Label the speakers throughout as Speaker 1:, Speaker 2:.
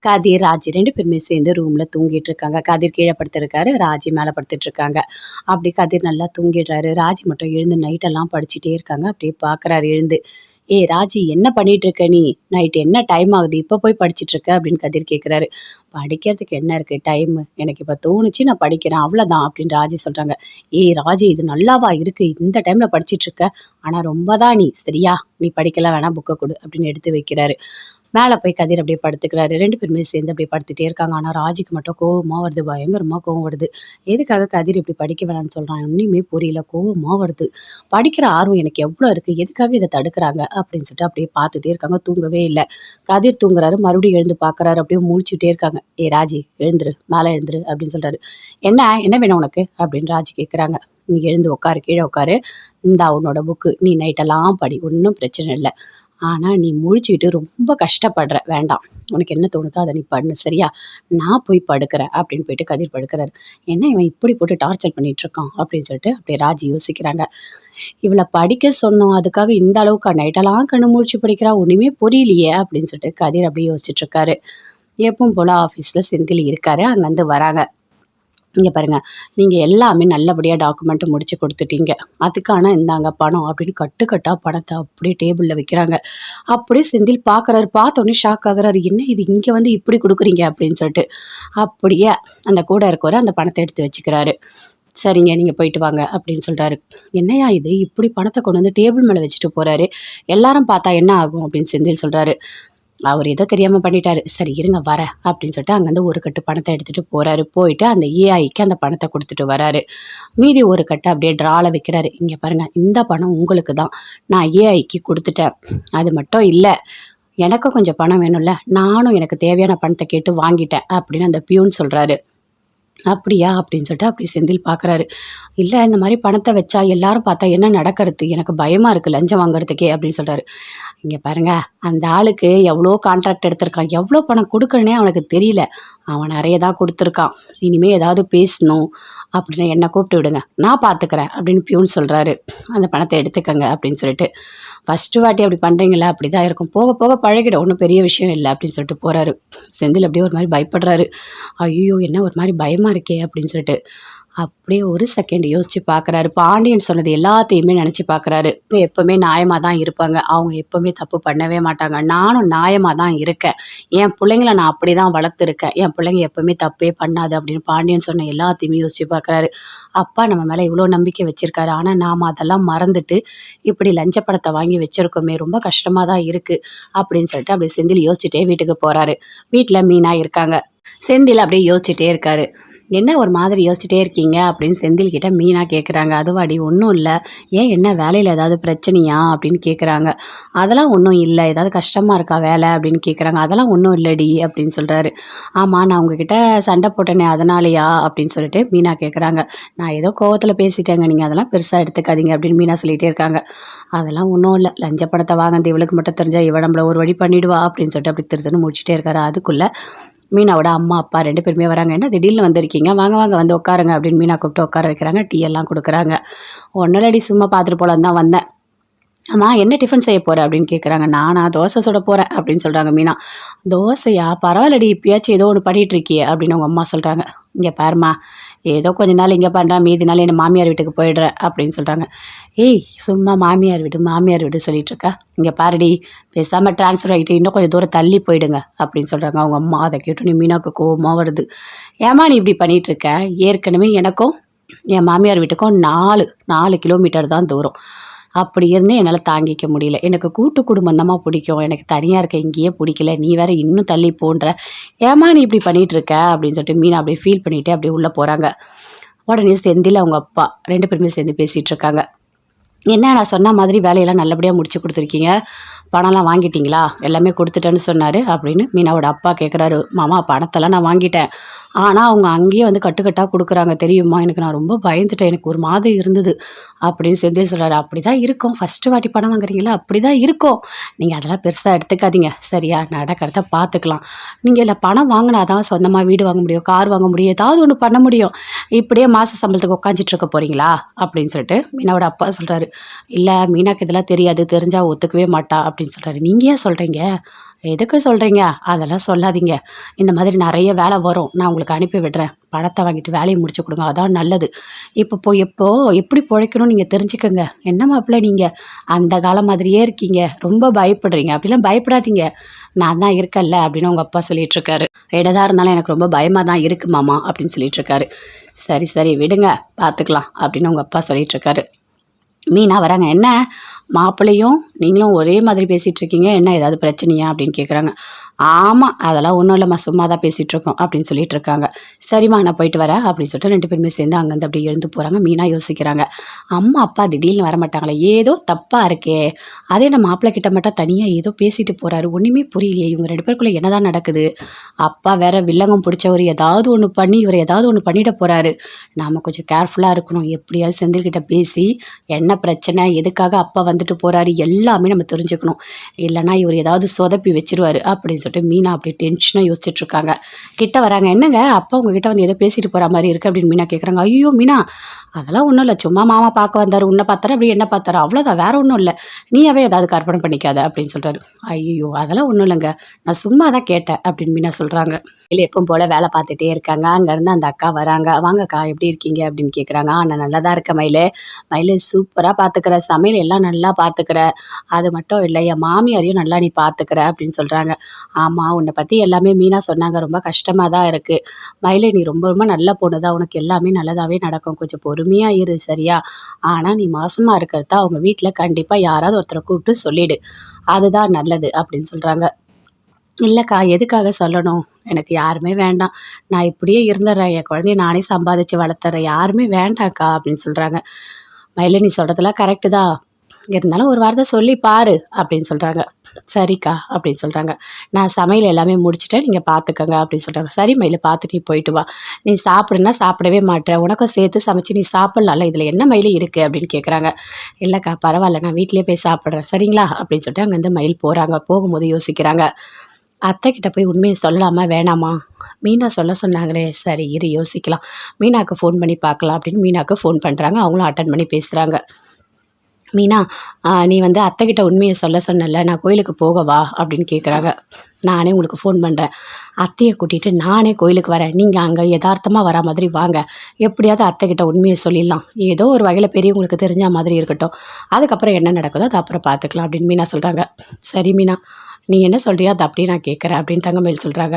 Speaker 1: கதிர், ராஜி 2 பேருமே சேர்ந்து ரூம்ல தூங்கிட்டு இருக்காங்க. கதிர் கீழ படுத்திருக்காரு. ராஜி மேல படுத்துட்டு இருக்காங்க. அப்படி கதிர் நல்லா தூங்கிடுறாரு. ராஜி மட்டும் எழுந்து நைட்டெல்லாம் படிச்சுட்டே இருக்காங்க. அப்படியே பார்க்குறாரு எழுந்து. "ஏய் ராஜி என்ன பண்ணிட்டு இருக்க நீ? நைட் என்ன டைம் ஆகுது? இப்ப போய் படிச்சுட்டு இருக்க?" அப்படின்னு கதிர் கேட்குறாரு. "படிக்கிறதுக்கு என்ன இருக்கு டைமு? எனக்கு இப்ப தோணுச்சு நான் படிக்கிறேன் அவ்வளோதான்" அப்படின்னு ராஜி சொல்றாங்க. "ஏய் ராஜி இது நல்லாவா இருக்கு? இந்த டைம்ல படிச்சுட்டு இருக்க? ஆனா ரொம்ப தான் நீ. சரியா? நீ படிக்கலாம் வேணாம் புக்க குடு" அப்படின்னு எடுத்து வைக்கிறாரு. மேல போய் கதிர் அப்படியே படுத்துக்கிறாரு. 2 பேருமே சேர்ந்து அப்படியே படுத்துட்டே இருக்காங்க. ஆனா ராஜிக்கு மட்டும் கோவமா வருது. பயங்கரமா கோவம் வருது. எதுக்காக கதிர் இப்படி படிக்க வேணாம்னு சொல்றான்? ஒண்ணுமே புரியல. கோவமா வருது. படிக்கிற ஆர்வம் எனக்கு எவ்வளோ இருக்கு. எதுக்காக இத தடுக்குறாங்க? அப்படின்னு சொல்லிட்டு அப்படியே பார்த்துட்டே இருக்காங்க. தூங்கவே இல்ல. கதிர் தூங்குறாரு. மறுபடியும் எழுந்து பார்க்குறாரு. அப்படியே முழிச்சுட்டே இருக்காங்க. "ஏய் ராஜி எழுந்துரு. மேல எழுந்துரு" அப்படின்னு சொல்றாரு. "என்ன? என்ன வேணும் உனக்கு?" அப்படின்னு ராஜி கேட்குறாங்க. "நீ எழுந்து உட்காரு. கீழ உட்காரு. இந்தா உன்னோட புக்கு. நீ நைட்டெல்லாம் படி. ஒண்ணும் பிரச்சனை இல்ல. ஆனா, நீ முழிச்சுக்கிட்டு ரொம்ப கஷ்டப்படுற. வேண்டாம். உனக்கு என்ன தோணுதோ அத நீ பண்ணு. சரியா? நான் போய் படுக்கிறேன்" அப்படின்னு போயிட்டு கதிர் படுக்கிறாரு. என்ன இவன் இப்படி போட்டு டார்ச்சர் பண்ணிட்டு இருக்கான் அப்படின்னு சொல்லிட்டு அப்படியே ராஜி யோசிக்கிறாங்க. இவள படிக்க சொன்னோம். அதுக்காக இந்த அளவுக்கா நைட்டெல்லாம் கண்ணு முழிச்சு படிக்கிறா? ஒண்ணுமே புரியலையே அப்படின்னு சொல்லிட்டு கதிர் அப்படியே யோசிச்சுட்டு இருக்காரு. எப்பவும் போல ஆஃபீஸ்ல செந்தில் இருக்காரு. அங்கருந்து வராங்க. இங்க பாருங்க, நீங்க எல்லாமே நல்லபடியா டாக்குமெண்ட் முடிச்சு குடுத்துட்டீங்க. அதுக்கான இந்தாங்க பணம் அப்படின்னு கட்டு கட்டா பணத்த அப்படியே டேபிள்ல வைக்கிறாங்க. அப்படியே செந்தில் பார்க்குறாரு. பார்த்தோனே ஷாக் ஆகுறாரு. என்ன இது இங்க வந்து இப்படி குடுக்குறீங்க அப்படின்னு சொல்லிட்டு. அப்படியே அந்த கூட இருக்கவரு அந்த பணத்த எடுத்து வச்சுக்கிறாரு. "சரிங்க, நீங்க போயிட்டு வாங்க" அப்படின்னு சொல்றாரு. "என்னய்யா இது இப்படி பணத்த கொண்டு வந்து டேபிள் மேல வச்சுட்டு போறாரு. எல்லாரும் பார்த்தா என்ன ஆகும்?" அப்படின்னு செந்தில் சொல்றாரு. அவரு ஏதோ தெரியாம பண்ணிட்டாரு. "சரி இருங்க வரேன்" அப்படின்னு சொல்லிட்டு அங்கேருந்து ஒரு கட்டு பணத்த எடுத்துட்டு போறாரு. போயிட்டு அந்த ஏஐக்கு அந்த பணத்த குடுத்துட்டு வராரு. மீதி ஒரு கட்ட அப்படியே ட்ரால வைக்கிறாரு. "இங்க பாருங்க, இந்த பணம் உங்களுக்கு தான். நான் ஏஐக்கு குடுத்துட்டேன். அது மட்டும் இல்ல, எனக்கும் கொஞ்சம் பணம் வேணும்ல. நானும் எனக்கு தேவையான பணத்த கேட்டு வாங்கிட்டேன்" அப்படின்னு அந்த பியூன் சொல்றாரு. "அப்படியா?" அப்படின்னு சொல்லிட்டு அப்படி செந்தில் பார்க்குறாரு. "இல்ல இந்த மாரி பணத்த வச்சா எல்லாரும் பார்த்தா என்ன நடக்கறது? எனக்கு பயமா இருக்கு லஞ்சம் வாங்குறதுக்கே" அப்படின்னு சொல்றாரு. "இங்க பாருங்க, அந்த ஆளுக்கு எவ்வளோ கான்ட்ராக்ட் எடுத்திருக்கான். எவ்வளோ பணம் குடுக்கணுன்னே அவனுக்கு தெரியல. அவன் நெறைய தான் குடுத்துருக்கான். இனிமே ஏதாவது பேசணும் அப்படின்னா என்ன கூப்பிட்டு விடுங்க. நான் பார்த்துக்கிறேன்" அப்படின்னு பியூன் சொல்றாரு. "அந்த பணத்த எடுத்துக்கங்க" அப்படின்னு சொல்லிட்டு. "ஃபர்ஸ்ட்டு வாட்டி அப்படி பண்றீங்கல்ல, அப்படிதான் இருக்கும். போக போக பழகிடும். ஒண்ணும் பெரிய விஷயம் இல்ல" அப்படின்னு சொல்லிட்டு போறாரு. செந்தில் அப்படியே ஒரு மாரி பயப்படுறாரு. "ஐய்யய்யோ! என்ன ஒரு மாரி பயமா இருக்கே" அப்படின்னு சொல்லிட்டு. அப்படியே ஒரு செகண்ட் யோசிச்சு பார்க்குறாரு. பாண்டியன் சொன்னது எல்லாத்தையுமே நெனச்சு பார்க்குறாரு. எப்பவுமே நியாயமா தான் இருப்பாங்க. அவங்க எப்பவுமே தப்பு பண்ணவே மாட்டாங்க. நானும் நியாயமா தான் இருக்கேன். என் புள்ளைங்கள நான் அப்படி தான் வளர்த்துருக்கேன். என் புள்ளைங்க எப்பவுமே தப்பே பண்ணாது அப்படின்னு பாண்டியன் சொன்ன எல்லாத்தையுமே யோசிச்சு பார்க்குறாரு. அப்பா நம்ம மேல இவ்வளோ நம்பிக்கை வச்சிருக்காரு. ஆனா நாம அதெல்லாம் மறந்துட்டு இப்படி லஞ்ச பணத்த வாங்கி வச்சிருக்கோமே! ரொம்ப கஷ்டமா தான் இருக்கு அப்படின்னு சொல்லிட்டு அப்படியே செந்தில் யோசிச்சுட்டே வீட்டுக்கு போறாரு. வீட்ல மீனா இருக்காங்க. செந்தில் அப்படியே யோசிச்சுட்டே இருக்காரு. "என்ன ஒரு மாதிரி யோசிச்சுட்டே இருக்கீங்க?" அப்படின்னு செந்தில் கிட்ட மீனா கேட்குறாங்க. "அதுவாடி ஒன்றும் இல்லை. ஏன் என்ன வேலையில் ஏதாவது பிரச்சனையா?" அப்படின்னு கேட்குறாங்க. "அதெல்லாம் ஒன்றும் இல்லை. ஏதாவது கஷ்டமாக இருக்கா வேலை?" அப்படின்னு கேட்குறாங்க. "அதெல்லாம் ஒன்றும் இல்லடி" அப்படின்னு சொல்கிறாரு. "ஆமாம் நான் உங்ககிட்ட சண்டை போட்டேனே அதனாலயா?" அப்படின்னு சொல்லிட்டு மீனா கேட்குறாங்க. "நான் ஏதோ கோவத்தில் பேசிட்டேங்க. நீங்கள் அதெல்லாம் பெருசாக எடுத்துக்காதீங்க" அப்படின்னு மீனா சொல்லிகிட்டே இருக்காங்க. "அதெல்லாம் ஒன்றும் இல்லை. லஞ்ச பணத்தை வாங்கினது இவளுக்கு மட்டும் தெரிஞ்சா இவ நம்மள ஒரு வழி பண்ணிடுவா" அப்படின்னு சொல்லிட்டு அப்படி திருத்துன்னு முடிச்சுட்டே இருக்காரு. அதுக்குள்ளே மீனாவோட அம்மா, அப்பா 2 பேருமே வராங்க. "என்ன திடீர்னு வந்திருக்கீங்க? வாங்க, வாங்க வந்து உட்காருங்க" அப்படின்னு மீனா கூப்பிட்டு உட்கார வைக்கிறாங்க. டீ எல்லாம் குடுக்குறாங்க. "ஒன்னும் இல்லடி சும்மா பார்த்துட்டு போலான்னு தான் வந்தேன்." "அம்மா என்ன டிஃபன் செய்ய போற?" அப்படின்னு கேட்குறாங்க. "நானா தோசை சுட போறேன்" அப்படின்னு சொல்றாங்க மீனா. "தோசையா? பரவாயில்லடி இப்பயாச்சும் ஏதோ ஒண்ணு பண்ணிட்டு இருக்கியே" அப்படின்னு அவங்க அம்மா சொல்றாங்க. "இங்க பாரும்மா, ஏதோ கொஞ்ச நாள் இங்க பண்றேன், மீதி நாள் என் மாமியார் வீட்டுக்கு போயிடுறேன்" அப்படின்னு சொல்றாங்க. "ஏய் சும்மா மாமியார் வீடு, மாமியார் வீடு சொல்லிட்டு இருக்க. இங்க பாருடி, பேசாம ட்ரான்ஸ்ஃபர் ஆகிட்டு இன்னும் கொஞ்சம் தூரம் தள்ளி போயிடுங்க" அப்படின்னு சொல்றாங்க அவங்க அம்மா. அதை கேட்டோன்னே மீனாவுக்கு கோவமா வருது. "ஏம்மா நீ இப்படி பண்ணிட்டு இருக்க? ஏற்கனவே எனக்கும் என் மாமியார் வீட்டுக்கும் 4 கிலோமீட்டர் தான் தூரம். அப்படி இருந்தும் என்னால் தாங்கிக்க முடியல. எனக்கு கூட்டு குடும்பம் தாம்மா பிடிக்கும். எனக்கு தனியாக இருக்க இங்கேயே பிடிக்கல. நீ வேற இன்னும் தள்ளி போன்ற. ஏம்மா நீ இப்படி பண்ணிட்டு இருக்க?" அப்படின்னு சொல்லிட்டு மீனா அப்படியே ஃபீல் பண்ணிட்டு அப்படியே உள்ளே போகிறாங்க. உடனே செந்தில் அவங்க அப்பா 2 பேருமே சேர்ந்து பேசிகிட்டு இருக்காங்க. "என்ன நான் சொன்ன மாதிரி வேலையெல்லாம் நல்லபடியாக முடிச்சு கொடுத்துருக்கீங்க. பணம்லாம் வாங்கிட்டீங்களா? எல்லாமே கொடுத்துட்டேன்னு சொன்னார்" அப்படின்னு மீனாவோட அப்பா கேட்குறாரு. "மாமா பணத்தெல்லாம் நான் வாங்கிட்டேன். ஆனால் அவங்க அங்கேயே வந்து கட்டுக்கட்டாக கொடுக்குறாங்க தெரியுமா? எனக்கு நான் ரொம்ப பயந்துட்டேன். எனக்கு ஒரு மாதிரி இருந்தது" அப்படின்னு செந்தில் சொல்கிறாரு. "அப்படி தான் இருக்கும். ஃபஸ்ட்டு வாட்டி பணம் வாங்குறீங்களா? அப்படி தான் இருக்கும். நீங்கள் அதெல்லாம் பெருசாக எடுத்துக்காதீங்க. சரியா? நடக்கிறத பார்த்துக்கலாம். நீங்கள் இல்லை பணம் வாங்கினா தான் சொந்தமாக வீடு வாங்க முடியும், கார் வாங்க முடியும், ஏதாவது ஒன்று பண்ண முடியும். இப்படியே மாத சம்பளத்துக்கு உட்காந்துட்டு இருக்க போகிறீங்களா?" அப்படின்னு சொல்லிட்டு மீனாவோட அப்பா சொல்கிறாரு. "இல்லை மீனாக்கு இதெல்லாம் தெரியாது. தெரிஞ்சா ஒத்துக்கவே மாட்டா" அப்படின்னு சொல்கிறாரு. "நீங்கள் ஏன் சொல்கிறீங்க? எதுக்கு சொல்கிறீங்க? அதெல்லாம் சொல்லாதீங்க. இந்த மாதிரி நெறைய வேலை வரும். நான் உங்களுக்கு அனுப்பி விடுறேன். பணத்த வாங்கிட்டு வேலைய முடிச்சு குடுங்க. அதான் நல்லது. இப்போ எப்படி பொழைக்கணும்னு நீங்க தெரிஞ்சுக்கங்க. என்ன மாப்பிள நீங்க? அந்த காலம் மாதிரியே இருக்கீங்க. ரொம்ப பயப்படுறீங்க. அப்படிலாம் பயப்படாதீங்க. நான் தான் இருக்கேன்ல அப்படின்னு உங்க அப்பா சொல்லிட்டுருக்காரு. என்னதான் இருந்தாலும் எனக்கு ரொம்ப பயமா தான் இருக்கு மாமா அப்படின்னு சொல்லிட்டுருக்காரு. சரி, சரி விடுங்க பார்த்துக்கலாம் அப்படின்னு உங்க அப்பா சொல்லிட்டுருக்காரு. மீனா வராங்க. "என்ன மாப்பிள்ளையும் நீங்களும் ஒரே மாதிரி பேசிகிட்டு இருக்கீங்க. என்ன ஏதாவது பிரச்சனையா?" அப்படின்னு கேட்குறாங்க. "ஆமாம் அதெல்லாம் ஒன்றும் இல்லைம்மா சும்மா தான் பேசிகிட்டு இருக்கோம்" அப்படின்னு சொல்லிட்டு இருக்காங்க. "சரிம்மா நான் போயிட்டு வரேன்" அப்படின்னு சொல்லிட்டு 2 பேருமே சேர்ந்து அங்கேருந்து அப்படியே எழுந்து போகிறாங்க. மீனா யோசிக்கிறாங்க. அம்மா அப்பா திடீர்னு வரமாட்டாங்களே ஏதோ தப்பாக இருக்கே, அதே நம்ம மாப்பிள்ளை கிட்ட மட்டும் தனியாக ஏதோ பேசிட்டு போகிறாரு, ஒன்றுமே புரியலையே, இவங்க 2 பேருக்குள்ளே என்னதான் நடக்குது? அப்பா வேற வில்லங்கம் பிடிச்சவர், ஏதாவது ஒன்று பண்ணி இவர் ஏதாவது ஒன்று பண்ணிட போகிறாரு. நாம் கொஞ்சம் கேர்ஃபுல்லாக இருக்கணும். எப்படியாவது செந்தில்கிட்ட பேசி என்ன பிரச்சனை, எதுக்காக அப்பா வந்துட்டு போறாரு எல்லாமே நம்ம தெரிஞ்சுக்கணும். இல்லைன்னா இவர் ஏதாவது சொதப்பி வச்சுருவாரு அப்படின்னு சொல்லிட்டு மீனா அப்படி டென்ஷனாக யோசிச்சுட்டு இருக்காங்க. கிட்ட வராங்க. "என்னங்க அப்பா உங்ககிட்ட வந்து ஏதோ பேசிட்டு போற மாதிரி இருக்கு" அப்படின்னு மீனா கேட்குறாங்க. "ஐயோ மீனா அதெல்லாம் ஒன்றும் இல்லை, சும்மா மாமா பார்க்க வந்தார், உன்னை பார்த்தாரு அப்படி என்ன பார்த்தாரு, அவ்வளோதான் வேற ஒன்றும் இல்லை, நீயாவே ஏதாவது கற்பனை பண்ணிக்காத" அப்படின்னு சொல்கிறாரு. "ஐயோ அதெல்லாம் ஒன்றும் இல்லைங்க, நான் சும்மா தான் கேட்டேன்" அப்படின்னு மீனா சொல்கிறாங்க. இல்லை எப்பவும் போல் வேலை பார்த்துட்டே இருக்காங்க. அங்கேருந்து அந்த அக்கா வராங்க. "வாங்கக்கா எப்படி இருக்கீங்க?" அப்படின்னு கேட்குறாங்க. "நான் நல்லா தான் இருக்கேன் மயிலு. மயிலு சூப்பராக பார்த்துக்கிற, சமையல் எல்லாம் நல்லா பார்த்துக்கிற, அது மட்டும் இல்லை என் மாமியாரையும் நல்லா நீ பார்த்துக்கிற" அப்படின்னு சொல்கிறாங்க. "ஆமாம் உன்னை பற்றி எல்லாமே மீனா சொன்னாங்க, ரொம்ப கஷ்டமாக தான் இருக்குது. மயிலு நீ ரொம்ப ரொம்ப நல்ல பொண்ணு தான், உனக்கு எல்லாமே நல்லதாகவே நடக்கும், கொஞ்சம் பொறுமையாக இரு சரியா? ஆனால் நீ மாசமாக இருக்கிறத அவங்க வீட்டில் கண்டிப்பாக யாராவது ஒருத்தரை கூப்பிட்டு சொல்லிடு, அதுதான் நல்லது" அப்படின்னு சொல்கிறாங்க. "இல்லைக்கா எதுக்காக சொல்லணும்? எனக்கு யாருமே வேண்டாம். நான் இப்படியே இருந்துடுறேன். என் குழந்தைய நானே சம்பாதிச்சு வளர்த்துறேன். யாருமே வேண்டாம்க்கா" அப்படின்னு சொல்கிறாங்க. "மயிலு நீ சொல்கிறதெல்லாம் கரெக்டு தான். இருந்தாலும் ஒரு வார்த்தை சொல்லி பாரு" அப்படின்னு சொல்கிறாங்க. "சரிக்கா" அப்படின்னு சொல்கிறாங்க. "நான் சமையல் எல்லாமே முடிச்சுட்டேன். நீங்கள் பார்த்துக்கங்க" அப்படின்னு சொல்கிறாங்க. "சரி மயிலு பார்த்து நீ போயிட்டு வா. நீ சாப்பிடுன்னா சாப்பிடவே மாட்ற. உனக்கும் சேர்த்து சமைச்சு நீ சாப்பிட்லாம்ல. இதில் என்ன மயிலு இருக்குது?" அப்படின்னு கேட்குறாங்க. "இல்லைக்கா பரவாயில்ல. நான் வீட்டிலேயே போய் சாப்பிட்றேன். சரிங்களா?" அப்படின்னு சொல்லிட்டு அங்கேருந்து மயில் போகிறாங்க. போகும்போது யோசிக்கிறாங்க. அத்தைக்கிட்ட போய் உண்மைய சொல்லலாமா வேணாமா? மீனா சொல்ல சொன்னாங்களே, சரி இரு யோசிக்கலாம். மீனாக்கு ஃபோன் பண்ணி பார்க்கலாம் அப்படின்னு மீனாக்கு ஃபோன் பண்ணுறாங்க. அவங்களும் அட்டெண்ட் பண்ணி பேசுகிறாங்க. "மீனா நீ வந்து அத்தைக்கிட்ட உண்மைய சொல்ல சொன்னல்ல, நான் கோயிலுக்கு போகவா?" அப்படின்னு கேட்குறாங்க. "நானே உங்களுக்கு ஃபோன் பண்ணுறேன். அத்தைய கூட்டிட்டு நானே கோயிலுக்கு வரேன். நீங்கள் அங்கே எதார்த்தமா வரா மாதிரி வாங்க. எப்படியாவது அத்தைக்கிட்ட உண்மைய சொல்லிடலாம். ஏதோ ஒரு வகையில் பெரியவங்களுக்கு தெரிஞ்ச மாதிரி இருக்கட்டும். அதுக்கப்புறம் என்ன நடக்குதோ அது அப்புறம் பார்த்துக்கலாம்" அப்படின்னு மீனா சொல்கிறாங்க. "சரி மீனா, நீ என்ன சொல்றியோ அதை அப்படியே நான் கேட்குறேன்" அப்படின்னு தங்கமயில் சொல்கிறாங்க.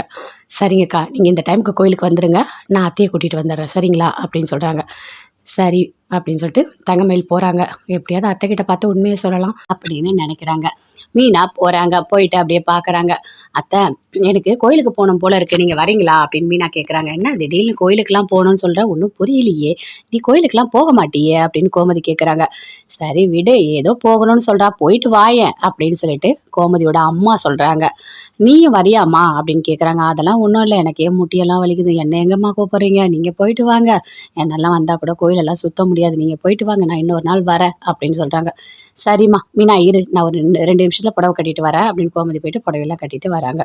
Speaker 1: "சரிங்கக்கா, நீங்கள் இந்த டைமுக்கு கோயிலுக்கு வந்துடுங்க. நான் அத்தையை கூட்டிகிட்டு வந்துடுறேன் சரிங்களா?" அப்படின்னு சொல்கிறாங்க. சரி அப்படின்னு சொல்லிட்டு தங்கமயில் போகிறாங்க. எப்படியாவது அத்தைக்கிட்ட பார்த்து உண்மையை சொல்லலாம் அப்படின்னு நினைக்கிறாங்க. மீனா போகிறாங்க. போயிட்டு அப்படியே பார்க்குறாங்க. "அத்தை எனக்கு கோயிலுக்கு போகணும் போல இருக்குது, நீங்கள் வரீங்களா?" அப்படின்னு மீனா கேட்குறாங்க. "என்ன திடீர்னு கோயிலுக்கெலாம் போகணும்னு சொல்கிற, ஒன்றும் புரியலையே, நீ கோயிலுக்கெலாம் போக மாட்டியே?" அப்படின்னு கோமதி கேட்குறாங்க. "சரி விடு, ஏதோ போகணும்னு சொல்கிறா, போயிட்டு வாயேன்" அப்படின்னு சொல்லிட்டு கோமதியோட அம்மா சொல்கிறாங்க. "நீயும் வரியாம்மா?" அப்படின்னு கேட்குறாங்க. "அதெல்லாம் ஒன்றும் இல்லை, எனக்கு ஏன் முட்டியெல்லாம் வலிக்குது, என்ன எங்கேம்மா கூப்பிட்றீங்க, நீங்கள் போயிட்டு வாங்க, என்னெல்லாம் வந்தால் கூட கோயிலெல்லாம் சுத்த முடியாது, நீங்கள் போயிட்டு வாங்க, நான் இன்னொரு நாள் வரேன்" அப்படின்னு சொல்கிறாங்க. "சரிம்மா மீனா இரு, நான் ஒரு 2 நிமிஷத்தில் புடவை கட்டிட்டு வரேன்" அப்படின்னு கோமதி போயிட்டு புடவையெல்லாம் கட்டிட்டு வராங்க.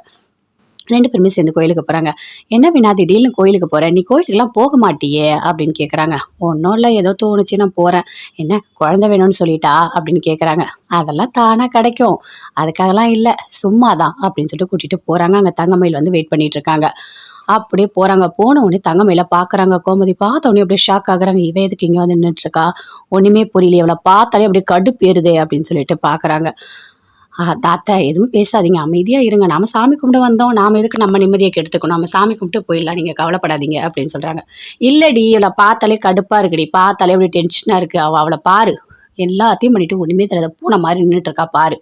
Speaker 1: 2 பேருமே சேர்ந்து கோயிலுக்கு போகிறாங்க. "என்ன வீணா திடீர்னு கோயிலுக்கு போகிற, நீ கோயிலுக்கெல்லாம் போக மாட்டியே?" அப்படின்னு கேட்குறாங்க. "ஒன்றும் இல்லை, ஏதோ தோணுச்சு நான் போகிறேன்." "என்ன குழந்தை வேணும்னு சொல்லிட்டா?" அப்படின்னு கேட்குறாங்க. "அதெல்லாம் தானாக கிடைக்கும், அதுக்காகலாம் இல்லை, சும்மா தான்" அப்படின்னு சொல்லிட்டு கூட்டிகிட்டு போகிறாங்க. அங்கே தங்கமயில் வந்து வெயிட் பண்ணிட்டு இருக்காங்க. அப்படியே போகிறாங்க. போன உடனே தங்கமயில பார்க்குறாங்க. கோமதி பார்த்த உடனே அப்படியே ஷாக் ஆகுறாங்க. "இவ எதுக்கு இங்கே வந்து நின்றுட்டுருக்கா? ஒன்றுமே புரியலையே, இவளை பார்த்தாலே அப்படியே கடுப்பேறுதே" அப்படின்னு சொல்லிட்டு பார்க்குறாங்க. "தாத்தா எதுவும் பேசாதீங்க, அமைதியாக இருங்க. நாம சாமி கும்பிட வந்தோம். நாம எதுக்கு நம்ம நிம்மதியை கெடுத்துக்கணும்? நம்ம சாமி கும்பிட்டு போயிடலாம். நீங்கள் கவலைப்படாதீங்க" அப்படின்னு சொல்கிறாங்க. "இல்லடி இவளை பார்த்தாலே கடுப்பாக இருக்குடி, பார்த்தாலே அப்படியே டென்ஷனாக இருக்குது. அவளை பாரு, எல்லாத்தையும் பண்ணிட்டு ஒன்றுமே தெரியாத பூனை மாதிரி நின்றுட்டு இருக்கா பாரு.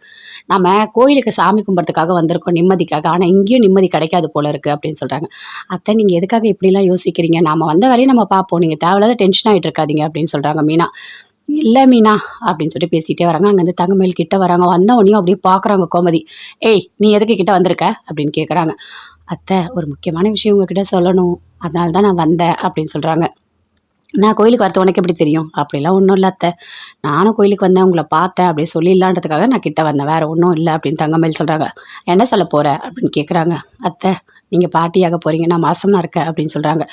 Speaker 1: நம்ம கோயிலுக்கு சாமி கும்பிட்றதுக்காக வந்திருக்கோம் நிம்மதிக்காக. ஆனால் இங்கேயும் நிம்மதி கிடைக்காது போல இருக்குது" அப்படின்னு சொல்கிறாங்க. "அத்தை நீங்கள் எதுக்காக இப்படிலாம் யோசிக்கிறீங்க? நாம வந்த வேலையை நம்ம பார்ப்போம். நீங்கள் தேவையில்லாத டென்ஷன் ஆகிட்டு இருக்காதீங்க" அப்படின்னு சொல்கிறாங்க மீனா. "இல்லை மீனா" அப்படின்னு சொல்லிட்டு பேசிகிட்டே வராங்க. அங்கேருந்து தங்கமயில் கிட்ட வராங்க. வந்த உடனேயும் அப்படியே பார்க்குறாங்க கோமதி. "ஏய் நீ எதுக்கு கிட்ட வந்திருக்க?" அப்படின்னு கேட்குறாங்க. "அத்தை ஒரு முக்கியமான விஷயம் உங்ககிட்ட சொல்லணும், அதனால தான் நான் வந்தேன்" அப்படின்னு சொல்கிறாங்க. நான் கோயிலுக்கு வரது உனக்கு எப்படி தெரியும்? அப்படிலாம் ஒன்றும் இல்ல அத்தை. நானும் கோயிலுக்கு வந்தேன், உங்கள பார்த்தேன் அப்படி சொல்லிடலான்றதுக்காக நான் கிட்ட வந்தேன். வேற ஒன்றும் இல்ல அப்படின்னு தங்கமயில் சொல்றாங்க. என்ன சொல்ல போற? அப்படின்னு கேட்குறாங்க. அத்தை, நீங்க பாட்டியாக போறீங்க. நான் மாசமா இருக்கேன் அப்படின்னு சொல்றாங்க.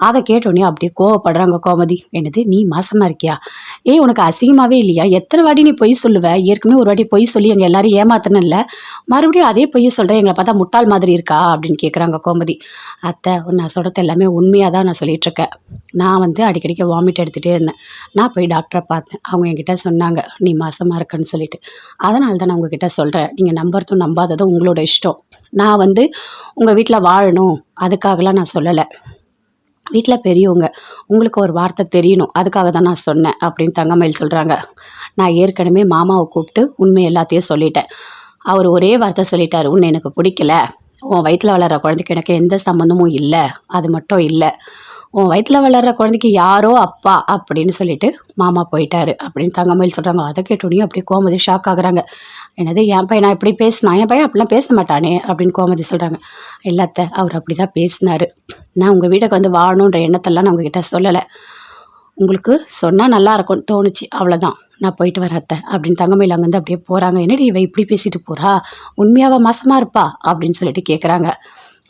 Speaker 1: அத கேட்டோனே அப்படியே கோவப்படுறாங்க கோமதி. என்னது நீ மாசமா இருக்கியா? ஏய் உனக்கு அசிங்கமாவே இல்லையா? எத்தன வாட்டி நீ பொய் சொல்லுவ? ஏற்கனவே ஒரு வாட்டி பொய் சொல்லி எங்க எல்லாரையும் ஏமாத்துனல்ல. மறுபடியும் அதே பொய்ய சொல்ற. எங்கள பார்த்தா முட்டாள் மாதிரி இருக்கா? அப்படின்னு கேட்குறாங்க கோமதி. அத்தை, நான் சொல்றது எல்லாமே உண்மையா தான் நான் சொல்லிட்டு இருக்கேன். நான் வந்து அடிக்கடிக்கு வாமிட் எடுத்துகிட்டே இருந்தேன். நான் போய் டாக்டரை பார்த்தேன். அவங்க என்கிட்ட சொன்னாங்க, நீ மாசமா இருக்கன்னு சொல்லிட்டு. அதனால தான் நான் உங்ககிட்ட சொல்கிறேன். நீங்கள் நம்புறதும் நம்பாததும் உங்களோட இஷ்டம். நான் வந்து உங்கள் வீட்டில் வாழணும் அதுக்காகலாம் நான் சொல்லலை. வீட்டில் பெரியவங்க, உங்களுக்கு ஒரு வார்த்தை தெரியணும் அதுக்காக தான் நான் சொன்னேன் அப்படின்னு தங்கமயில் சொல்கிறாங்க. நான் ஏற்கனவே மாமாவை கூப்பிட்டு உண்மை எல்லாத்தையும் சொல்லிட்டேன். அவர் ஒரே வார்த்தை சொல்லிட்டாரு, உன்னை எனக்கு பிடிக்கல, உன் வயிற்றில் வளர்கிற குழந்தைக்கு எனக்கு எந்த சம்மந்தமும் இல்லை, அது மட்டும் இல்லை, உன் வயிற்றில் வளர்கிற குழந்தைக்கு யாரோ அப்பா அப்படின்னு சொல்லிட்டு மாமா போயிட்டாரு அப்படின்னு தங்கமயில் சொல்கிறாங்க. அதை கேட்டோடனே அப்படியே கோமதி ஷாக் ஆகுறாங்க. என்னது என் பையன் நான் இப்படி பேசினா? என் பையன் அப்படிலாம் பேச மாட்டானே அப்படின்னு கோமதி சொல்கிறாங்க. இல்லாத்த அவர் அப்படி தான் பேசினார். நான் உங்கள் வீட்டுக்கு வந்து வாழணுன்ற எண்ணத்தெல்லாம் நான் உங்ககிட்ட சொல்லலை. உங்களுக்கு சொன்னால் நல்லா இருக்கும்னு தோணுச்சு, அவ்வளோதான். நான் போயிட்டு வரேன் அத்தை அப்படின்னு தங்கமயில் அங்கேருந்து அப்படியே போகிறாங்க. என்னடி இவ இப்படி பேசிட்டு போகிறா? உண்மையாவா மாசமாக இருப்பா அப்படின்னு சொல்லிட்டு கேட்குறாங்க.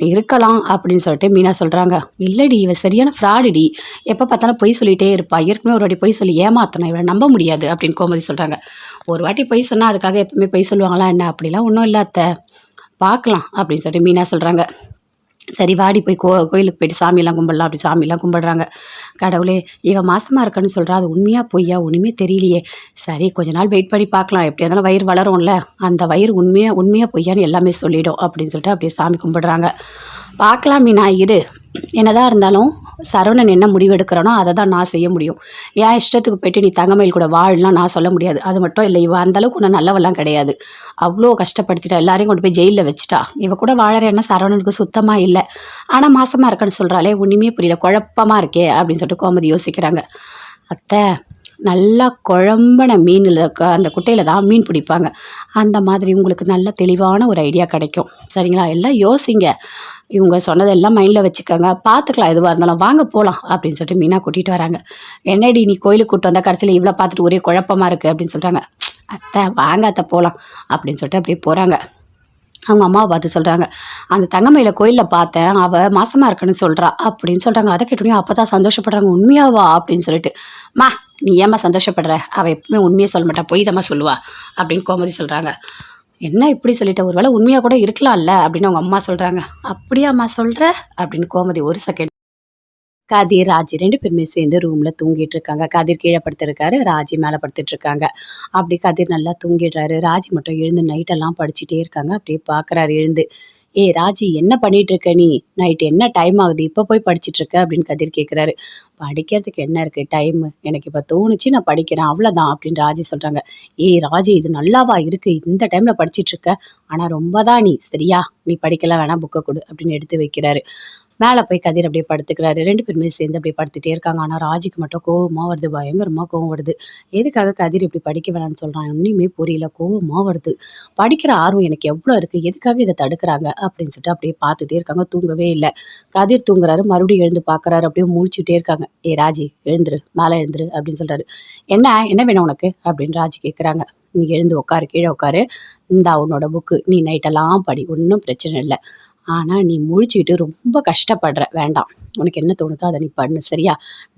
Speaker 1: இருக்கலாம் அப்படின்னு சொல்லிட்டு மீனா சொல்கிறாங்க. இல்லடி இவ சரியான ஃப்ராடுடி, எப்போ பார்த்தாலும் பொய் சொல்லிகிட்டே இருப்பா, ஏற்கனவே ஒரு வாட்டி பொய் சொல்லி ஏமாத்தணும், இவளை நம்ப முடியாது அப்படின்னு கோமதி சொல்கிறாங்க. ஒரு வாட்டி பொய் சொன்னால் அதுக்காக எப்பவுமே பொய் சொல்லுவாங்களா என்ன? அப்படிலாம் ஒன்றும் இல்லை அத்தை, பார்க்கலாம் அப்படின்னு சொல்லிட்டு மீனா சொல்கிறாங்க. சரி வாடி போய் கோயிலுக்கு போயிட்டு சாமியெல்லாம் கும்பிடலாம் அப்படி சாமியெல்லாம் கும்பிடுறாங்க. கடவுளே, இவன் மாசமாக இருக்கன்னு சொல்கிறா, அது உண்மையாக பொய்யா ஒன்றுமே தெரியலையே. சரி கொஞ்ச நாள் வெயிட் பண்ணி பார்க்கலாம், எப்படியா இருந்தாலும் வயிறு வளரும்ல, அந்த வயிறு உண்மையாக பொய்யான்னு எல்லாமே சொல்லிடும் அப்படின்னு சொல்லிட்டு அப்படியே சாமி கும்பிடுறாங்க. பார்க்கலாம் மீனா இரு, என்னதான் இருந்தாலும் சரவணன் என்ன முடிவு எடுக்கிறானோ அதை தான் நான் செய்ய முடியும். என் இஷ்டத்துக்கு போயிட்டு நீ தங்கமயில் கூட வாழலாம் நான் சொல்ல முடியாது. அது மட்டும் இல்லை, இவ அந்தளவுக்கு ஒன்றும் நல்லவெல்லாம் கிடையாது. அவ்வளோ கஷ்டப்படுத்திட்டா, எல்லாரையும் கொண்டு போய் ஜெயிலில் வச்சுட்டா. இவ கூட வாழற என்ன சரவணனுக்கு சுத்தமாக இல்லை. ஆனால் மாசமாக இருக்கன்னு சொல்கிறாளே, ஒன்றுமே புரியல, குழப்பமாக இருக்கே அப்படின்னு சொல்லிட்டு கோமதி யோசிக்கிறாங்க. அத்தை, நல்லா குழம்பன மீனில் அந்த குட்டையில் தான் மீன் பிடிப்பாங்க. அந்த மாதிரி உங்களுக்கு நல்ல தெளிவான ஒரு ஐடியா கிடைக்கும். சரிங்களா? எல்லாம் யோசிங்க, இவங்க சொன்னதெல்லாம் மைண்டில் வச்சுக்கோங்க, பார்த்துக்கலாம் எதுவாக இருந்தாலும், வாங்க போகலாம் அப்படின்னு சொல்லிட்டு மீனா கூட்டிகிட்டு வராங்க. என்னடி நீ கோயிலுக்கு கூப்பிட்டு வந்தால் கடைசியில் இவ்வளோ பார்த்துட்டு ஒரே குழப்பமாக இருக்குது அப்படின்னு சொல்கிறாங்க. அத்தை வாங்க அத்தை போகலாம் அப்படின்னு சொல்லிட்டு அப்படியே போகிறாங்க. அவங்க அம்மாவை பார்த்து சொல்கிறாங்க, அந்த தங்கமயில கோயிலில் பார்த்தேன், அவள் மாசமாக இருக்குன்னு சொல்கிறா அப்படின்னு சொல்கிறாங்க. அதை கேட்டோன்னே அப்போ தான் சந்தோஷப்படுறாங்க. உண்மையாவா அப்படின்னு சொல்லிட்டு. மா நீ ஏம்மா சந்தோஷப்படுற? அவள் எப்பவுமே உண்மையை சொல்ல மாட்டா, பொய் தாம்மா சொல்லுவா அப்படின்னு கோமதி சொல்கிறாங்க. என்ன இப்படி சொல்லிட்ட, ஒரு வேளை உண்மையாக கூட இருக்கலாம்ல அப்படின்னு அவங்க அம்மா சொல்கிறாங்க. அப்படியாம்மா சொல்கிற அப்படின்னு கோமதி ஒரு செகண்ட். கதிர், ராஜி 2 பேருமே சேர்ந்து ரூமில் தூங்கிட்டு இருக்காங்க. கதிர் கீழே படுத்திருக்காரு, ராஜி மேலே படுத்துட்டு இருக்காங்க. அப்படி கதிர் நல்லா தூங்கிடுறாரு. ராஜி மட்டும் எழுந்து நைட்டெல்லாம் படிச்சுட்டே இருக்காங்க. அப்படியே பார்க்குறாரு எழுந்து. ஏய் ராஜி, என்ன பண்ணிட்டு இருக்க நீ? நைட்டு என்ன டைம் ஆகுது, இப்போ போய் படிச்சுட்டு இருக்க அப்படின்னு கதிர் கேட்குறாரு. படிக்கிறதுக்கு என்ன இருக்குது டைமு, எனக்கு இப்போ தோணுச்சு நான் படிக்கிறேன் அவ்வளோதான் அப்படின்னு ராஜி சொல்கிறாங்க. ஏய் ராஜி, இது நல்லாவா இருக்குது இந்த டைமில் படிச்சுட்டு இருக்க? ஆனால் ரொம்ப தான் நீ, சரியா? நீ படிக்கலாம் வேணாம், புக்கை கொடு அப்படின்னு எடுத்து வைக்கிறாரு. மேலே போய் கதிர் அப்படியே படுத்துக்கிறாரு. 2 பேருமே சேர்ந்து அப்படியே படுத்துட்டே இருக்காங்க. ஆனால் ராஜிக்கு மட்டும் கோவமாக வருது, பயங்கரமாக கோவம் வருது. எதுக்காக கதிர் இப்படி படிக்க வேணாம்னு சொல்கிறான் ஒன்றுமே புரியல, கோவமாக வருது. படிக்கிற ஆர்வம் எனக்கு எவ்வளோ இருக்குது, எதுக்காக இதை தடுக்கிறாங்க அப்படின்னு சொல்லிட்டு அப்படியே பார்த்துட்டே இருக்காங்க. தூங்கவே இல்லை. கதிர் தூங்குறாரு, மறுபடியும் எழுந்து பார்க்குறாரு. அப்படியே முழிச்சுட்டே இருக்காங்க. ஏ ராஜி எழுந்துரு, மேலே எழுந்துரு அப்படின்னு சொல்கிறாரு. என்ன வேணும் உனக்கு அப்படின்னு ராஜி கேட்குறாங்க. நீ எழுந்து உட்காரு, கீழே உட்காரு, இந்தா உன்னோட புக்கு, நீ நைட்டெல்லாம் படி, ஒன்றும் பிரச்சனை இல்லை. ஆனால் நீ முழிச்சுக்கிட்டு ரொம்ப கஷ்டப்படுற, வேண்டாம், உனக்கு என்ன தோணுதோ அதை நீ பண்ணு, சரியா?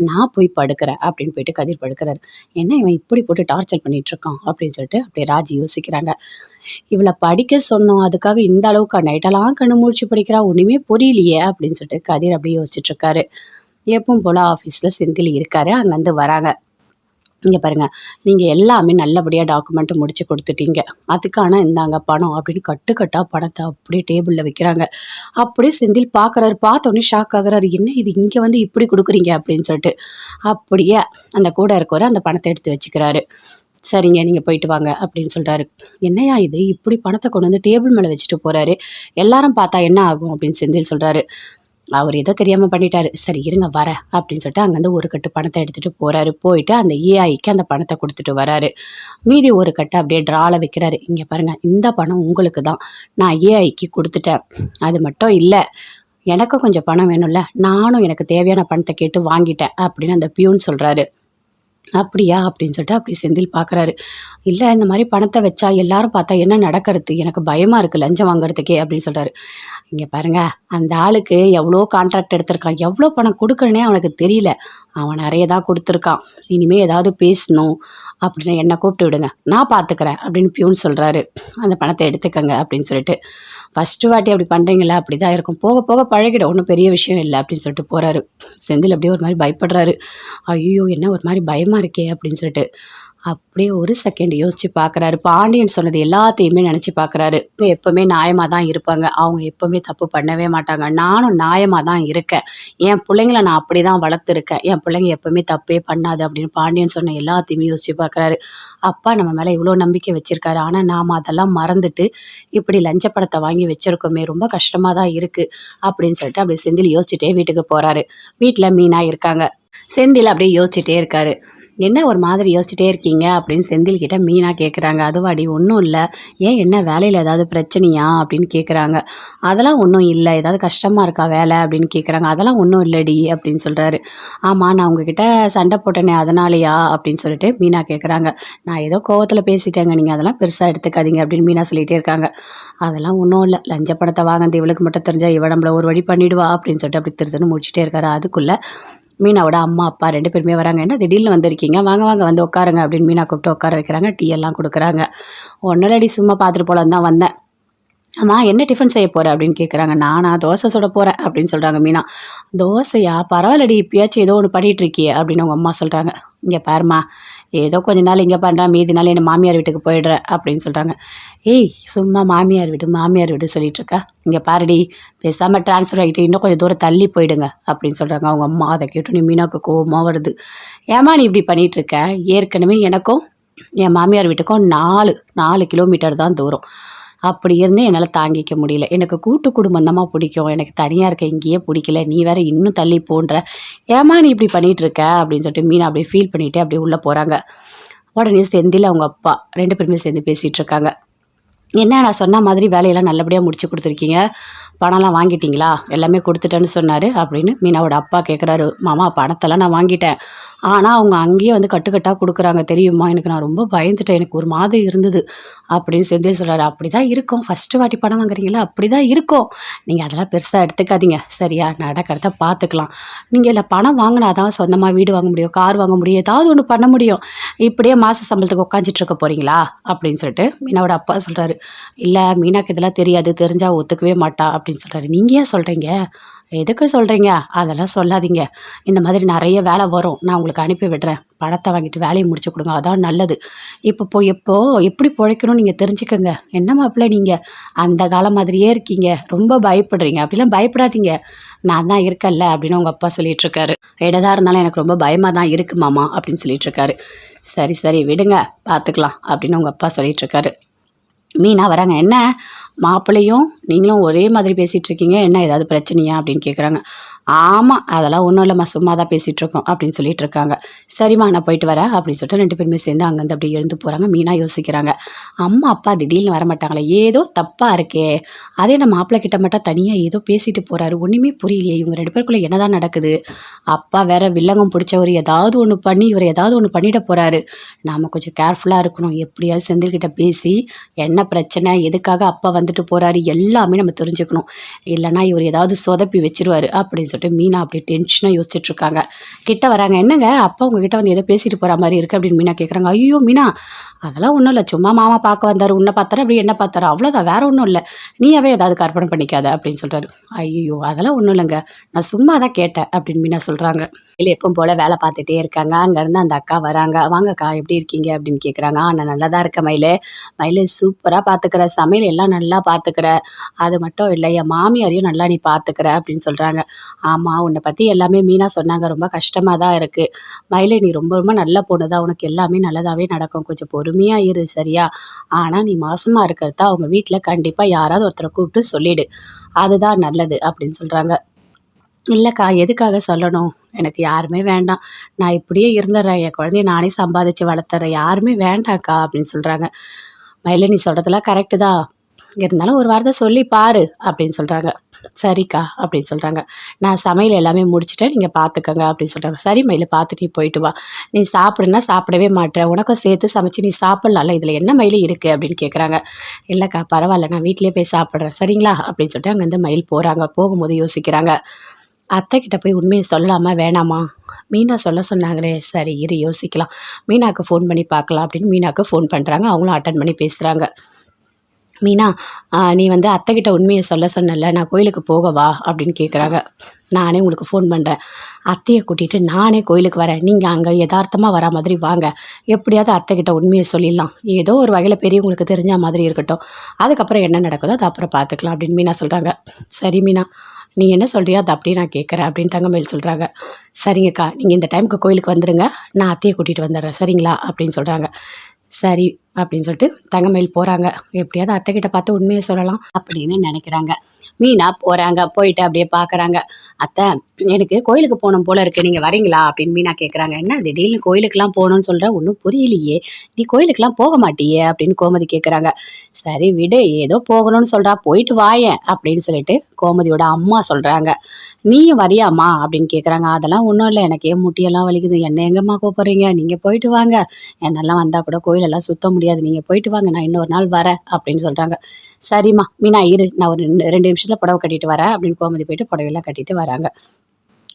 Speaker 1: நான் போய் படுக்கிறேன் அப்படின்னு போயிட்டு கதிர் படுக்கிறாரு. என்ன இவன் இப்படி போட்டு டார்ச்சர் பண்ணிட்டு இருக்கான் அப்படின்னு சொல்லிட்டு அப்படியே ராஜி யோசிக்கிறாங்க. இவளை படிக்க சொன்னோம், அதுக்காக இந்த அளவுக்கு நைட்டெல்லாம் கண்ணு முழிச்சு படிக்கிறா, ஒன்றுமே புரியலையே அப்படின்னு சொல்லிட்டு கதிர் அப்படியே யோசிச்சுட்டு இருக்காரு. எப்பவும் போல் ஆஃபீஸில் செந்தில் இருக்காரு. அங்கேருந்து வராங்க. இங்கே பாருங்கள், நீங்கள் எல்லாமே நல்லபடியாக டாக்குமெண்ட்டு முடித்து கொடுத்துட்டீங்க, அதுக்கான இந்தாங்க பணம் அப்படின்னு கட்டுக்கட்டாக பணத்தை அப்படியே டேபிளில் வைக்கிறாங்க. அப்படியே செந்தில் பார்க்குறாரு. பார்த்தோன்னே ஷாக் ஆகுறாரு. என்ன இது இங்கே வந்து இப்படி கொடுக்குறீங்க அப்படின்னு சொல்லிட்டு அப்படியே அந்த கூட இருக்கவர் அந்த பணத்தை எடுத்து வச்சுக்கிறாரு. சரிங்க, நீங்கள் போயிட்டு வாங்க அப்படின்னு சொல்கிறாரு. என்னையா இது இப்படி பணத்தை கொண்டு வந்து டேபிள் மேலே வச்சுட்டு போகிறாரு, எல்லாரும் பார்த்தா என்ன ஆகும் அப்படின்னு செந்தில் சொல்கிறாரு. அவர் ஏதோ தெரியாமல் பண்ணிட்டாரு, சரி இருங்க வரேன் அப்படின்னு சொல்லிட்டு அங்கேருந்து ஒரு கட்டு பணத்தை எடுத்துகிட்டு போகிறாரு. போயிட்டு அந்த ஏஐக்கு அந்த பணத்தை கொடுத்துட்டு வராரு. மீதி ஒரு கட்டை அப்படியே ட்ராவில் வைக்கிறாரு. இங்கே பாருங்கள், இந்த பணம் உங்களுக்கு தான், நான் ஏஐக்கு கொடுத்துட்டேன். அது மட்டும் இல்லை, எனக்கும் கொஞ்சம் பணம் வேணும்ல, நானும் எனக்கு தேவையான பணத்த கேட்டு வாங்கிட்டேன் அப்படின்னு அந்த பியூன் சொல்றாரு. அப்படியா? அப்படின்னு சொல்லிட்டு அப்படி செந்தில் பார்க்குறாரு. இல்ல இந்த மாரி பணத்த வச்சா எல்லாரும் பார்த்தா என்ன நடக்கறது? எனக்கு பயமா இருக்கு லஞ்சம் வாங்குறதுக்கே அப்படின்னு சொல்றாரு. இங்க பாருங்க, அந்த ஆளுக்கு எவ்வளோ கான்ட்ராக்ட் எடுத்திருக்கான். எவ்வளோ பணம் குடுக்கணுன்னே அவனுக்கு தெரியல. அவன் நெறைய தான் குடுத்துருக்கான். இனிமே ஏதாவது பேசணும் அப்படின்னா என்ன கூப்பிட்டு விடுங்க. நான் பார்த்துக்கிறேன் அப்படின்னு பியூன் சொல்றாரு. அந்த பணத்த எடுத்துக்கங்க அப்படின்னு சொல்லிட்டு. ஃபர்ஸ்ட்டு வாட்டி அப்படி பண்றீங்களா? அப்படிதான் இருக்கும். போக போக பழகிடும். ஒண்ணும் பெரிய விஷயம் இல்ல அப்படின்னு சொல்லிட்டு போறாரு. செந்தில் அப்படியே ஒரு மாரி பயப்படுறாரு. ஐய்யயோ! என்ன ஒரு மாரி பயமா இருக்கே அப்படின்னு சொல்லிட்டு. அப்படியே ஒரு செகண்ட் யோசிச்சு பார்க்குறாரு. பாண்டியன் சொன்னது எல்லாத்தையுமே நெனச்சு பார்க்குறாரு. எப்பவுமே நியாயமா தான் இருப்பாங்க. அவங்க எப்பவுமே தப்பு பண்ணவே மாட்டாங்க. நானும் நியாயமா தான் இருக்கேன். என் புள்ளைங்கள நான் அப்படி தான் வளர்த்துருக்கேன். என் புள்ளைங்க எப்பவுமே தப்பே பண்ணாது அப்படின்னு பாண்டியன் சொன்ன எல்லாத்தையுமே யோசிச்சு பார்க்குறாரு. அப்பா நம்ம மேல இவ்வளோ நம்பிக்கை வச்சிருக்காரு. ஆனா நாம அதெல்லாம் மறந்துட்டு, இப்படி லஞ்ச பணத்த வாங்கி வச்சிருக்கோமே! ரொம்ப கஷ்டமா தான் இருக்கு. அப்படின்னு சொல்லிட்டு அப்படியே செந்தில் யோசிச்சுட்டே வீட்டுக்கு போறாரு. வீட்ல மீனா இருக்காங்க. செந்தில் அப்படியே யோசிச்சுட்டே இருக்காரு. என்ன ஒரு மாதிரி யோசிச்சுட்டே இருக்கீங்க அப்படின்னு செந்தில் கிட்ட மீனா கேட்குறாங்க. அதுவாடி ஒன்றும் இல்லை. ஏன் என்ன வேலையில் ஏதாவது பிரச்சனையா அப்படின்னு கேட்குறாங்க. அதெல்லாம் ஒன்றும் இல்லை. ஏதாவது கஷ்டமாக இருக்கா வேலை அப்படின்னு கேட்குறாங்க. அதெல்லாம் ஒன்றும் இல்லடி அப்படின்னு சொல்கிறாரு. ஆமாம் நான் உங்ககிட்ட சண்டை போட்டேனே அதனாலயா அப்படின்னு சொல்லிட்டு மீனா கேட்குறாங்க. நான் ஏதோ கோவத்தில் பேசிட்டேங்க, நீங்கள் அதெல்லாம் பெருசாக எடுத்துக்காதீங்க அப்படின்னு மீனா சொல்லிகிட்டே இருக்காங்க. அதெல்லாம் ஒன்றும் இல்லை. லஞ்ச பணத்தை வாங்கினது இவளுக்கு மட்டும் தெரிஞ்சா இவ நம்மள ஒரு வழி பண்ணிடுவா அப்படின்னு சொல்லிட்டு அப்படி திருத்துன்னு முடிச்சுட்டே இருக்காரு. அதுக்குள்ளே மீனாவோட அம்மா, அப்பா 2 பேருமே வராங்க. "என்ன திடீர்னு வந்திருக்கீங்க? வாங்க, வாங்க வந்து உட்காருங்க" அப்படின்னு மீனா கூப்பிட்டு உட்கார வைக்கிறாங்க. டீ எல்லாம் குடுக்குறாங்க. "ஒன்னும் இல்லடி சும்மா பார்த்துட்டு போலான்னு தான் வந்தேன்." "அம்மா என்ன டிஃபன் செய்ய போற?" அப்படின்னு கேட்குறாங்க. "நானா? தோசை சுட போறேன்" அப்படின்னு சொல்றாங்க மீனா. "தோசையா? பரவாயில்லடி இப்பயாச்சும் ஏதோ ஒண்ணு பண்ணிட்டு இருக்கியே" அப்படின்னு அவங்க அம்மா சொல்றாங்க. "இங்க பாரும்மா, ஏதோ கொஞ்ச நாள் இங்க பண்றேன், மீதி நாள் என்ன மாமியார் வீட்டுக்கு போயிடுறேன்" அப்படின்னு சொல்றாங்க. "ஏய் சும்மா மாமியார் வீடு, மாமியார் வீடு சொல்லிட்டு இருக்க. இங்க பாருடி, பேசாம ட்ரான்ஸ்ஃபர் ஆகிட்டு இன்னும் கொஞ்சம் தூரம் தள்ளி போயிடுங்க" அப்படின்னு சொல்றாங்க அவங்க அம்மா. அதை கேட்டோன்னே மீனாவுக்கு கோவமா வருது. "ஏம்மா நீ இப்படி பண்ணிட்டு இருக்க? ஏற்கனவே எனக்கும் என் மாமியார் வீட்டுக்கும் 4 கிலோமீட்டர் தான் தூரம். அப்படி இருந்தே என்னால் தாங்கிக்க முடியல. எனக்கு கூட்டு குடும்பம் தாம்மா பிடிக்கும். எனக்கு தனியாக இருக்க இங்கேயே பிடிக்கல. நீ வேற இன்னும் தள்ளி போன்ற. ஏம்மா நீ இப்படி பண்ணிட்டு இருக்க?" அப்படின்னு சொல்லிட்டு மீனா அப்படியே ஃபீல் பண்ணிட்டு அப்படியே உள்ளே போகிறாங்க. உடனே செந்தில் அவங்க அப்பா 2 பேருமே சேர்ந்து பேசிகிட்டு இருக்காங்க. "என்ன நான் சொன்ன மாதிரி வேலையெல்லாம் நல்லபடியாக முடிச்சு கொடுத்துருக்கீங்க. பணம்லாம் வாங்கிட்டீங்களா? எல்லாமே கொடுத்துட்டேன்னு சொன்னார்" அப்படின்னு மீனாவோட அப்பா கேட்குறாரு. "மாமா பணத்தெல்லாம் நான் வாங்கிட்டேன். ஆனால் அவங்க அங்கேயே வந்து கட்டுக்கட்டாக கொடுக்குறாங்க தெரியுமா? எனக்கு நான் ரொம்ப பயந்துட்டேன். எனக்கு ஒரு மாதிரி இருந்தது" அப்படின்னு செந்தில் சொல்கிறாரு. "அப்படி தான் இருக்கும். ஃபஸ்ட்டு வாட்டி பணம் வாங்குறீங்களா? அப்படி தான் இருக்கும். நீங்கள் அதெல்லாம் பெருசாக எடுத்துக்காதீங்க. சரியா? நடக்கிறத பார்த்துக்கலாம். நீங்கள் இல்லை பணம் வாங்கினா தான் சொந்தமாக வீடு வாங்க முடியும், கார் வாங்க முடியும், ஏதாவது ஒன்று பண்ண முடியும். இப்படியே மாத சம்பளத்துக்கு உட்காந்துட்டு இருக்க போகிறீங்களா?" அப்படின்னு சொல்லிட்டு மீனாவோட அப்பா சொல்கிறாரு. "இல்லை மீனாக்கு இதெல்லாம் தெரியாது. தெரிஞ்சால் ஒத்துக்கவே மாட்டா" அப்படின்னு சொல்கிறாரு. "நீங்கள் ஏன் சொல்கிறீங்க? எதுக்கு சொல்கிறீங்க? அதெல்லாம் சொல்லாதீங்க. இந்த மாதிரி நிறைய வேலை வரும். நான் உங்களுக்கு அனுப்பி விடுறேன். பணத்தை வாங்கிட்டு வேலையை முடிச்சு கொடுங்க. அதான் நல்லது. இப்போ எப்படி பிழைக்கணும்னு நீங்கள் தெரிஞ்சுக்கங்க. என்ன மாப்பிள்ளை நீங்கள் அந்த காலம் மாதிரியே இருக்கீங்க. ரொம்ப பயப்படுறீங்க. அப்படிலாம் பயப்படாதீங்க. நான் தான் இருக்கேன்ல" அப்படின்னு அவங்க அப்பா சொல்லிட்டு இருக்காரு. "என்னதான் இருந்தாலும் எனக்கு ரொம்ப பயமாக தான் இருக்கு மாமா" அப்படின்னு சொல்லிட்டு இருக்காரு. "சரி சரி விடுங்க, பார்த்துக்கலாம்" அப்படின்னு அவங்க அப்பா சொல்லிட்டு இருக்காரு. மீனா வராங்க. "என்ன மாப்பிள்ளையும் நீங்களும் ஒரே மாதிரி பேசிகிட்டு இருக்கீங்க, என்ன ஏதாவது பிரச்சனையா?" அப்படின்னு கேட்குறாங்க. "ஆமாம் அதெல்லாம் ஒன்றும் இல்லைம்மா, சும்மா தான் பேசிகிட்டு இருக்கோம்" அப்படின்னு சொல்லிட்டு இருக்காங்க. "சரிம்மா நான் போயிட்டு வரேன்" அப்படின்னு சொல்லிட்டு 2 பேருமே சேர்ந்து அங்கேருந்து அப்படியே எழுந்து போகிறாங்க. மீனா யோசிக்கிறாங்க. அம்மா அப்பா திடீர்னு வரமாட்டாங்களே, ஏதோ தப்பாக இருக்கே. அதே நம்ம மாப்பிள்ளை கிட்ட மட்டும் தனியாக ஏதோ பேசிட்டு போகிறாரு. ஒன்றுமே புரியலையே, இவங்க 2 பேருக்குள்ளே என்னதான் நடக்குது? அப்பா வேற வில்லங்கம் பிடிச்சவர், ஏதாவது ஒன்று பண்ணி இவர் ஏதாவது ஒன்று பண்ணிட போகிறாரு. நாம் கொஞ்சம் கேர்ஃபுல்லாக இருக்கணும். எப்படியாவது செந்தில்கிட்ட பேசி என்ன பிரச்சனை, எதுக்காக அப்பா வந்துட்டு போறாரு எல்லாமே நம்ம தெரிஞ்சுக்கணும். இல்லைன்னா இவர் ஏதாவது சொதப்பி வச்சிருவாரு அப்படின்னு சொல்லிட்டு மீனா அப்படியே டென்ஷனாக யோசிச்சுட்டு இருக்காங்க. கிட்ட வராங்க. "என்னங்க அப்பா உங்ககிட்ட வந்து ஏதோ பேசிட்டு போற மாதிரி இருக்கு" அப்படின்னு மீனா கேட்குறாங்க. "ஐயோ மீனா அதெல்லாம் ஒன்றும் இல்லை, சும்மா மாமா பார்க்க வந்தார், உன்னை பார்த்தாரு அப்படி என்ன பார்த்தாரு, அவ்வளோதான், வேற ஒன்றும் இல்லை. நீயாவே ஏதாவது கற்பனை பண்ணிக்காத" அப்படின்னு சொல்றாரு. "ஐயோ அதெல்லாம் ஒன்றும் இல்லைங்க, நான் சும்மா தான் கேட்டேன்" அப்படின்னு மீனா சொல்றாங்க. இல்லை எப்பவும் போல வேலை பார்த்துட்டே இருக்காங்க. அங்கேருந்து அந்த அக்கா வராங்க. "வாங்கக்கா எப்படி இருக்கீங்க?" அப்படின்னு கேட்குறாங்க. "நான் நல்லா தான் இருக்கேன் மயிலு. மயிலு சூப்பராக பார்த்துக்கிற, சமையல் எல்லாம் நல்லா பார்த்துக்கிற, அது மட்டும் இல்லை என் மாமியாரையும் நல்லா நீ பார்த்துக்கிற" அப்படின்னு சொல்கிறாங்க. "ஆமாம் உன்னை பற்றி எல்லாமே மீனா சொன்னாங்க, ரொம்ப கஷ்டமாக தான் இருக்குது. மயிலு நீ ரொம்ப ரொம்ப நல்ல பொண்ணு தான், உனக்கு எல்லாமே நல்லதாகவே நடக்கும், கொஞ்சம் பொறுமையாக இரு சரியா? ஆனால் நீ மாசமாக இருக்கிறத அவங்க வீட்டில் கண்டிப்பாக யாராவது ஒருத்தரை கூப்பிட்டு சொல்லிடு, அதுதான் நல்லது" அப்படின்னு சொல்கிறாங்க. "இல்லைக்கா எதுக்காக சொல்லணும்? எனக்கு யாருமே வேண்டாம். நான் இப்படியே இருந்துடுறேன். என் குழந்தைய நானே சம்பாதிச்சு வளர்த்துறேன். யாருமே வேண்டாம்க்கா" அப்படின்னு சொல்கிறாங்க. "மயிலு நீ சொல்கிறதெல்லாம் கரெக்டு தான். இருந்தாலும் ஒரு வார்த்தை சொல்லி பாரு அப்படின்னு சொல்கிறாங்க. சரிக்கா அப்படின்னு சொல்கிறாங்க. நான் சமையல் எல்லாமே முடிச்சுட்டேன், நீங்கள் பார்த்துக்கங்க அப்படின்னு சொல்கிறாங்க. சரி மயிலு, பார்த்துட்டு நீ போயிட்டு வா. நீ சாப்பிடுன்னா சாப்பிடவே மாட்டேன், உனக்கும் சேர்த்து சமைச்சு நீ சாப்பிட்லாம்ல, இதில் என்ன மயில் இருக்குது அப்படின்னு கேட்குறாங்க. இல்லைக்கா பரவாயில்ல, நான் வீட்டிலேயே போய் சாப்பிட்றேன் சரிங்களா அப்படின்னு சொல்லிட்டு அங்கேருந்து மயில் போகிறாங்க. போகும்போது யோசிக்கிறாங்க, அத்தைக்கிட்ட போய் உண்மையை சொல்லலாமா வேணாமா? மீனா சொல்ல சொன்னாங்களே, சரி இரு யோசிக்கலாம், மீனாவுக்கு ஃபோன் பண்ணி பார்க்கலாம் அப்படின்னு மீனாவுக்கு ஃபோன் பண்ணுறாங்க. அவங்களும் அட்டன் பண்ணி பேசுகிறாங்க. மீனா, நீ வந்து அத்தைக்கிட்ட உண்மையை சொல்ல சொன்னல, நான் கோயிலுக்கு போகவா அப்படின்னு கேட்குறாங்க. நானே உங்களுக்கு ஃபோன் பண்ணுறேன், அத்தையை கூட்டிகிட்டு நானே கோயிலுக்கு வரேன், நீங்கள் அங்கே யதார்த்தமாக வரா மாதிரி வாங்க, எப்படியாவது அத்தைக்கிட்ட உண்மையை சொல்லிடலாம், ஏதோ ஒரு வகையில் பெரியவங்களுக்கு தெரிஞ்ச மாதிரி இருக்கட்டும், அதுக்கப்புறம் என்ன நடக்குதோ அது அப்புறம் பார்த்துக்கலாம் அப்படின்னு மீனா சொல்கிறாங்க. சரி மீனா, நீ என்ன சொல்கிறியோ அதை அப்படியே நான் கேட்குறேன் அப்படின்னு தங்கமயில் சொல்கிறாங்க. சரிங்கக்கா, நீங்கள் இந்த டைமுக்கு கோயிலுக்கு வந்துடுங்க, நான் அத்தையை கூட்டிகிட்டு வந்துடுறேன் சரிங்களா அப்படின்னு சொல்கிறாங்க. சரி அப்படின்னு சொல்லிட்டு தங்கமயில் போகிறாங்க. எப்படியாவது அத்தைக்கிட்ட பார்த்து உண்மையை சொல்லலாம் அப்படின்னு நினைக்கிறாங்க. மீனா போகிறாங்க. போயிட்டு அப்படியே பார்க்குறாங்க. அத்தை, எனக்கு கோயிலுக்கு போகணும் போல இருக்குது, நீங்கள் வரீங்களா அப்படின்னு மீனா கேட்குறாங்க. என்ன திடீர்னு கோயிலுக்கெலாம் போகணுன்னு சொல்கிற, ஒன்றும் புரியலையே, நீ கோயிலுக்கெலாம் போக மாட்டியே அப்படின்னு கோமதி கேட்குறாங்க. சரி விடு, ஏதோ போகணும்னு சொல்கிறா, போயிட்டு வாயேன் அப்படின்னு சொல்லிட்டு கோமதியோட அம்மா சொல்கிறாங்க. நீயும் வரியாம்மா அப்படின்னு கேட்குறாங்க. அதெல்லாம் ஒன்றும் இல்லை, எனக்கு ஏன் முட்டியெல்லாம் வலிக்குது, என்ன எங்கம்மா கூப்பிட்றீங்க, நீங்கள் போயிட்டு வாங்க, என்னெல்லாம் வந்தால் கூட கோயிலெல்லாம் சுத்த முடியாது, நீங்கள் போயிட்டு வாங்க, நான் இன்னொரு நாள் வரேன் அப்படின்னு சொல்கிறாங்க. சரிம்மா மீனா இரு, நான் ஒரு 2 நிமிஷத்தில் புடவை கட்டிட்டு வரேன் அப்படின்னு கோமதி போயிட்டு புடவையெல்லாம் கட்டிட்டு வராங்க.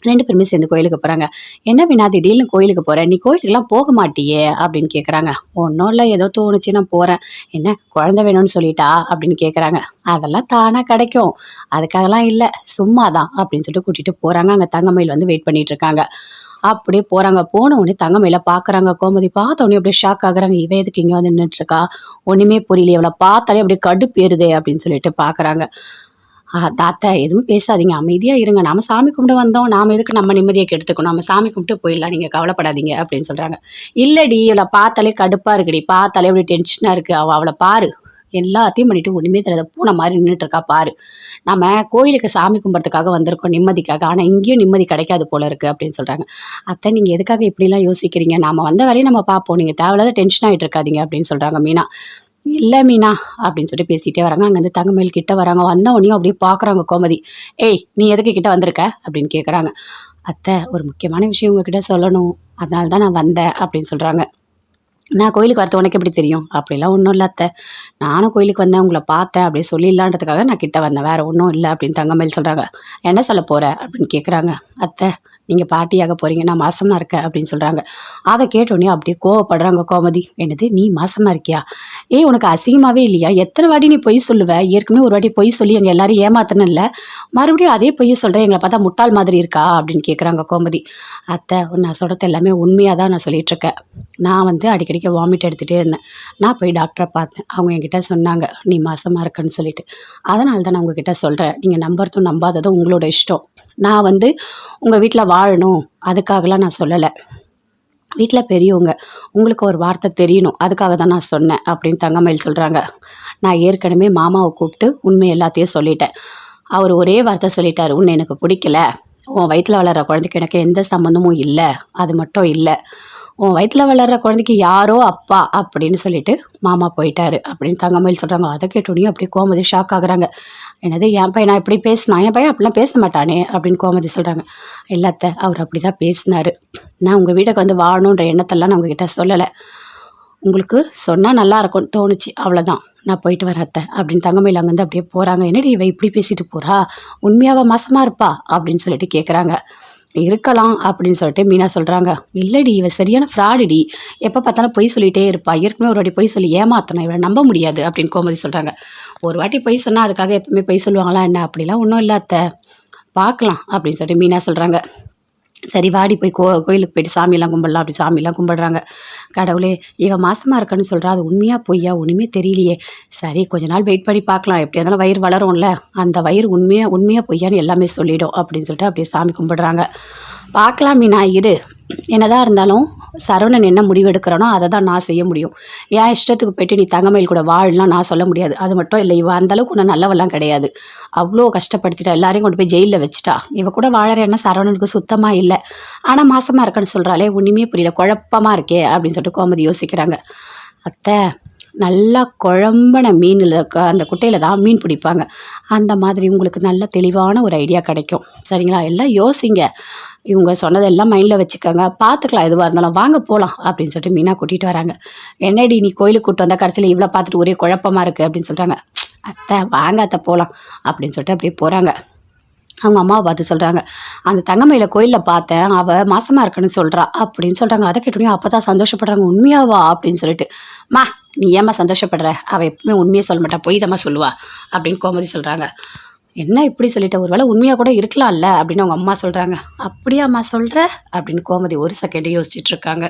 Speaker 1: 2 பேருமே சேர்ந்து கோயிலுக்கு போகிறாங்க. என்ன மீனா திடீர்னு கோயிலுக்கு போகிறேன், நீ கோயிலுக்கெல்லாம் போக மாட்டியே அப்படின்னு கேட்குறாங்க. ஒன்றும் இல்லை, ஏதோ தோணுச்சு நான் போகிறேன். என்ன குழந்தை வேணும்னு சொல்லிட்டா அப்படின்னு கேட்குறாங்க. அதெல்லாம் தானாக கிடைக்கும், அதுக்காகலாம் இல்லை, சும்மா தான் அப்படின்னு சொல்லிட்டு கூட்டிகிட்டு போகிறாங்க. அங்கே தங்கமயில் வந்து வெயிட் பண்ணிட்டு இருக்காங்க. அப்படியே போகிறாங்க. போன உடனே தங்கமயில பார்க்குறாங்க. கோமதி பார்த்த உடனே அப்படியே ஷாக் ஆகுறாங்க. இவ எதுக்கு இங்கே வந்து நின்றுட்டுருக்கா, ஒன்றுமே புரியல, இவளை பார்த்தாலே அப்படியே கடுப்பு ஏறுதே அப்படின்னு சொல்லிட்டு பார்க்குறாங்க. தாத்தா எதுவும் பேசாதீங்க, அமைதியாக இருங்க, நாம சாமி கும்பிட்டு வந்தோம், நாம் எதுக்கு நம்ம நிம்மதியை கெடுத்துக்கணும், நம்ம சாமி கும்பிட்டு போயிடலாம், நீங்கள் கவலைப்படாதீங்க அப்படின்னு சொல்கிறாங்க. இல்லடி, இவளை பார்த்தாலே கடுப்பாக இருக்குடி, பார்த்தாலே அப்படி டென்ஷனாக இருக்குது, அவளை பாரு, எல்லாத்தையும் பண்ணிட்டு ஒன்றுமே தெரியாத பூனை மாதிரி நின்றுட்டு இருக்கா பாரு, நம்ம கோயிலுக்கு சாமி கும்பிட்றதுக்காக வந்திருக்கோம் நிம்மதிக்காக, ஆனால் இங்கேயும் நிம்மதி கிடைக்காது போல இருக்குது அப்படின்னு சொல்கிறாங்க. அத்தை, நீங்கள் எதுக்காக இப்படிலாம் யோசிக்கிறீங்க, நாம் வந்த வேலையை நம்ம பார்ப்போம், நீங்கள் தேவையில்லாத டென்ஷன் ஆகிட்டு இருக்காதீங்க அப்படின்னு சொல்கிறாங்க மீனா. இல்லை மீனா அப்படின்னு சொல்லிட்டு பேசிகிட்டே வராங்க. அங்கேருந்து தங்கமயில் கிட்ட வராங்க. வந்த உடனே அப்படியே பார்க்குறாங்க கோமதி. ஏய், நீ எதுக்கு கிட்ட வந்திருக்க அப்படின்னு கேட்குறாங்க. அத்தை, ஒரு முக்கியமான விஷயம் உங்ககிட்ட சொல்லணும், அதனால தான் நான் வந்தேன் அப்படின்னு சொல்கிறாங்க. நான் கோயிலுக்கு வரது உனக்கு எப்படி தெரியும்? அப்படிலாம் ஒன்றும் இல்லை அத்தை, நானும் கோயிலுக்கு வந்தேன், உங்களை பார்த்தேன் அப்படியே சொல்லிடலான்றதுக்காக நான் கிட்ட வந்தேன், வேறு ஒன்றும் இல்லை அப்படின்னு தங்கமயில் சொல்கிறாங்க. என்ன சொல்ல போகிற அப்படின்னு கேட்குறாங்க. அத்தை, நீங்கள் பாட்டியாக போகிறீங்க, நான் மாசமாக இருக்கேன் அப்படின்னு சொல்கிறாங்க. அதை கேட்டோடனே அப்படியே கோவப்படுறாங்க கோமதி. என்னது, நீ மாசமாக இருக்கியா? ஏய், உனக்கு அசிங்கமாகவே இல்லையா? எத்தனை வாட்டி நீ பொய் சொல்லுவ? ஏற்கனவே ஒரு வாட்டி பொய் சொல்லி எங்கள் எல்லாரும் ஏமாத்தணும் இல்லை, மறுபடியும் அதே பொய் சொல்கிறேன், எங்களை பார்த்தா முட்டாள் மாதிரி இருக்கா அப்படின்னு கேட்குறாங்க கோமதி. அத்தை, நான் சொல்கிறது எல்லாமே உண்மையாக தான் நான் சொல்லிகிட்ருக்கேன். நான் வந்து அடிக்கடிக்கு வாமிட் எடுத்துகிட்டே இருந்தேன், நான் போய் டாக்டரை பார்த்தேன், அவங்க என்கிட்ட சொன்னாங்க நீ மாசமாக இருக்கன்னு சொல்லிட்டு, அதனால தான் நான் உங்ககிட்ட சொல்கிறேன், நீங்கள் நம்புறதும் நம்பாததும் உங்களோட இஷ்டம். நான் வந்து உங்கள் வீட்டில் வாழணும் அதுக்காகலாம் நான் சொல்லலை, வீட்டில் பெரியவங்க, உங்களுக்கு ஒரு வார்த்தை தெரியணும், அதுக்காக தான் நான் சொன்னேன் அப்படின்னு தங்கமயில் சொல்கிறாங்க. நான் ஏற்கனவே மாமாவை கூப்பிட்டு உண்மை எல்லாத்தையும் சொல்லிட்டேன், அவர் ஒரே வார்த்தை சொல்லிட்டார், உன்னை எனக்கு பிடிக்கல, உன் வயிற்றில் வளர்கிற குழந்தைக்கு எனக்கு எந்த சம்மந்தமும் இல்லை, அது மட்டும் இல்லை, உன் வயிற்றில் வளர்கிற குழந்தைக்கு யாரோ அப்பா அப்படின்னு சொல்லிட்டு மாமா போயிட்டாரு அப்படின்னு தங்கமயில் சொல்கிறாங்க. அதை கேட்டோடனே அப்படியே கோமதி ஷாக் ஆகுறாங்க. என்னது, என் பையன் நான் இப்படி பேசினா, என் பையன் அப்படிலாம் பேச மாட்டானே அப்படின்னு கோமதி சொல்கிறாங்க. இல்லத்த, அவர் அப்படி தான் பேசினார், நான் உங்கள் வீட்டுக்கு வந்து வாழணுன்ற எண்ணத்தெல்லாம் நான் உங்ககிட்ட சொல்லலை, உங்களுக்கு சொன்னால் நல்லா இருக்கும்னு தோணுச்சு, அவ்வளோதான், நான் போயிட்டு வரேன் அத்தை அப்படின்னு தங்கமயில் அங்கேருந்து அப்படியே போகிறாங்க. என்னடி இவ இப்படி பேசிட்டு போகிறா, உண்மையாக மாசமாக இருப்பா அப்படின்னு சொல்லிட்டு கேட்குறாங்க. இருக்கலாம் அப்படின்னு சொல்லிட்டு மீனா சொல்கிறாங்க. இல்லடி, இவ சரியான ஃப்ராடுடி, எப்போ பார்த்தாலும் பொய் சொல்லிகிட்டே இருப்பா, ஏற்கனவே ஒரு வாட்டி பொய் சொல்லி ஏமாத்தணும், இவளை நம்ப முடியாது அப்படின்னு கோமதி சொல்கிறாங்க. ஒரு வாட்டி பொய் சொன்னால் அதுக்காக எப்பவுமே பொய் சொல்லுவாங்களா என்ன? அப்படிலாம் ஒன்றும் இல்லை அத்தை, பார்க்கலாம் அப்படின்னு சொல்லிட்டு மீனா சொல்கிறாங்க. சரி வாடி போய் கோயிலுக்கு போயிட்டு சாமியெல்லாம் கும்பிடலாம் அப்படி சாமியெல்லாம் கும்பிடுறாங்க. கடவுளே, இவன் மாசமாக இருக்கன்னு சொல்கிறா, அது உண்மையாக பொய்யா ஒன்றுமே தெரியலையே, சரி கொஞ்ச நாள் வெயிட் பண்ணி பார்க்கலாம், எப்படியா இருந்தாலும் வயிறு வளரும்ல, அந்த வயிறு உண்மையாக பொய்யான்னு எல்லாமே சொல்லிடும் அப்படின்னு சொல்லிட்டு அப்படியே சாமி கும்பிடுறாங்க. பார்க்கலாம் மீனா இரு, என்னதான் இருந்தாலும் சரவணன் என்ன முடிவு எடுக்கிறானோ அதை தான் நான் செய்ய முடியும், என் இஷ்டத்துக்கு போயிட்டு நீ தங்கமயில் கூட வாழலாம் நான் சொல்ல முடியாது. அது மட்டும் இல்லை, இவ அந்தளவுக்கு ஒன்றும் நல்லவெல்லாம் கிடையாது, அவ்வளோ கஷ்டப்படுத்திட்டா, எல்லாரையும் கொண்டு போய் ஜெயிலில் வச்சுட்டா, இவ கூட வாழற என்ன சரவணனுக்கு சுத்தமாக இல்லை, ஆனால் மாசமாக இருக்கன்னு சொல்கிறாளே, ஒன்றுமே புரியல, குழப்பமாக இருக்கே அப்படின்னு சொல்லிட்டு கோமதி யோசிக்கிறாங்க. அத்தை, நல்லா குழம்புன மீனில் அந்த குட்டையில் தான் மீன் பிடிப்பாங்க. அந்த மாதிரி உங்களுக்கு நல்ல தெளிவான ஒரு ஐடியா கிடைக்கும். சரிங்களா? எல்லாம் யோசிங்க. இவங்க சொன்னதெல்லாம் மைண்டில் வச்சுக்கோங்க. பார்த்துக்கலாம் எதுவாக இருந்தாலும். வாங்க போகலாம் அப்படின்னு சொல்லிட்டு மீனா கூட்டிகிட்டு வராங்க. என்னடி நீ கோயிலுக்கு கூப்பிட்டு வந்தால் கடைசியில் இவ்வளோ பார்த்துட்டு ஒரே குழப்பமா இருக்குது அப்படின்னு சொல்கிறாங்க. அத்தை வாங்க அத்தை போகலாம் அப்படின்னு சொல்லிட்டு அப்படியே போகிறாங்க. அவங்க அம்மாவை பார்த்து சொல்கிறாங்க, அந்த தங்கமயில கோயிலில் பார்த்தேன், அவள் மாசமாக இருக்குன்னு சொல்கிறா அப்படின்னு சொல்கிறாங்க. அதை கேட்டோடனே அப்போ தான் சந்தோஷப்படுறாங்க. உண்மையாவா அப்படின்னு சொல்லிட்டு, மா நீ ஏம்மா சந்தோஷப்படுற, அவள் எப்பவுமே உண்மையை சொல்ல மாட்டா, பொய் தாம்மா சொல்லுவா அப்படின்னு கோமதி சொல்கிறாங்க. என்ன இப்படி சொல்லிட்ட, ஒரு வேளை உண்மையாக கூட இருக்கலாம்ல அப்படின்னு அவங்க அம்மா சொல்கிறாங்க. அப்படியாம்மா சொல்கிற அப்படின்னு கோமதி ஒரு செகண்ட் யோசிச்சுட்டு இருக்காங்க.